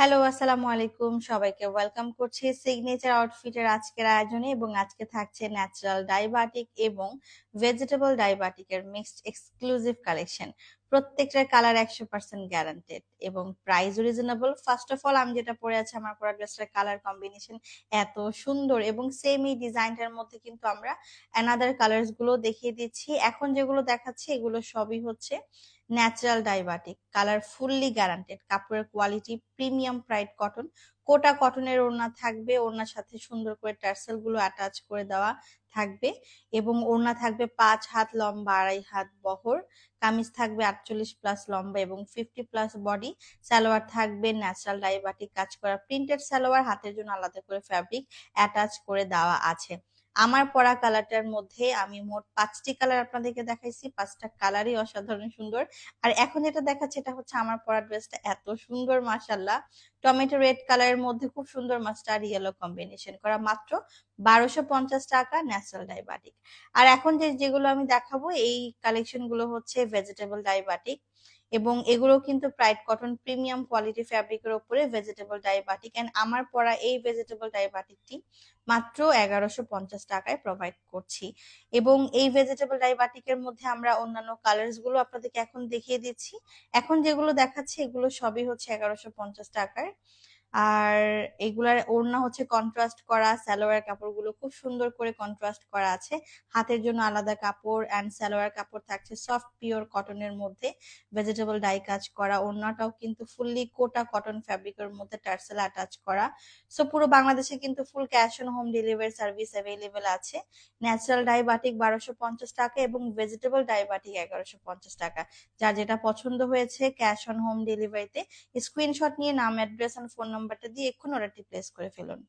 Hello, আসসালামু আলাইকুম। সবাইকে ওয়েলকাম করছি সিগনেচার আউটফিটের আজকের আয়োজনে এবং আজকে থাকছে ন্যাচারাল ডাই বাটিক এবং ভেজিটেবল ডাই বাটিকের মিক্সড এক্সক্লুসিভ কালেকশন। প্রত্যেকটার কালার 100% গ্যারান্টেড এবং price reasonable. First of all আমি যেটা পরে আছি আমার পরা ড্রেসটার কালার কম্বিনেশন এত সুন্দর এবং সেম এই ডিজাইনটার মধ্যে কিন্তু আমরা অ্যানাদার কালার্স গুলো দেখিয়ে দিচ্ছি। এখন যেগুলো দেখাচ্ছি এগুলো সবই হচ্ছে ন্যাচারাল ডাইবাটিক, কালার ফুললি গ্যারান্টেড, কাপড়ের কোয়ালিটি প্রিমিয়াম প্রাইড কটন, কোটা কটনের ওড়না থাকবে, ওড়নার সাথে সুন্দর করে টার্সেল গুলো অ্যাটাচ করে দেওয়া থাকবে এবং ওড়না থাকবে 5 হাত লম্বা, 2.5 হাত বহর, কামিজ থাকবে 48+ লম্বা এবং 50+ বডি, সালোয়ার থাকবে ন্যাচারাল ডাইবাটিক কাজ করা প্রিন্টেড সালোয়ার, হাতের জন্য আলাদা করে ফ্যাব্রিক অ্যাটাচ করে দেওয়া আছে। আমার পরা কালারটার মধ্যে আমি মোট 5টি কালার আপনাদেরকে দেখাইছি, 5টা কালারই অসাধারণ সুন্দর। আর এখন যেটা দেখাচ্ছে এটা হচ্ছে আমার পরা ড্রেসটা এত সুন্দর মাশাল্লাহ, টমেটো রেড কালারের মধ্যে খুব সুন্দর মাস্টার্ড ইয়েলো কম্বিনেশন করা, মাত্র 1250 টাকা ন্যাচারাল ডাইবাটিক। আর এখন যেগুলো আমি দেখাবো এই কালেকশন গুলো হচ্ছে ভেজিটেবল ডাইবাটিক এবং এগুলো কিন্তু প্রাইড কটন প্রিমিয়াম কোয়ালিটি ফ্যাব্রিকের উপরে ভেজিটেবল ডাইবাটিক, এন্ড আমার পরা এই ভেজিটেবল ডাইবাটিকটি মাত্র 1150 টাকায় প্রোভাইড করছি। এবং এই ভেজিটেবল ডাই বাটিকের মধ্যে আমরা অন্যান্য কালার্স গুলো আপনাদেরকে এখন দেখিয়ে দিচ্ছি। এখন যেগুলো দেখাচ্ছি এগুলো সবই হচ্ছে 1150 টাকার। আর এগুলার ওড়না হচ্ছে কন্ট্রাস্ট করা, সালোয়ার কাপড়গুলো খুব সুন্দর করে কন্ট্রাস্ট করা আছে, হাতের জন্য আলাদা কাপড় অ্যান্ড সালোয়ার কাপড় থাকছে সফট পিওর কটনের মধ্যে, ভেজিটেবল ডাই কাজ করা, ওড়নাটাও কিন্তু ফুললি কোটা কটন ফ্যাব্রিকের মধ্যে টার্সেল অ্যাটাচ করা। সো পুরো বাংলাদেশে কিন্তু full cash on home delivery service available আছে। ন্যাচারাল ডাই বাটিক 1250 টাকা এবং ভেজিটেবল ডাই বাটিক 1150 টাকা। যার যেটা পছন্দ হয়েছে ক্যাশ অন হোম ডেলিভারিতে স্ক্রিনশট নিয়ে নাম, অ্যাড্রেস এন্ড ফোন নাম্বারটা দিয়ে এক্ষুনি অর্ডারটি প্লেস করে ফেলুন।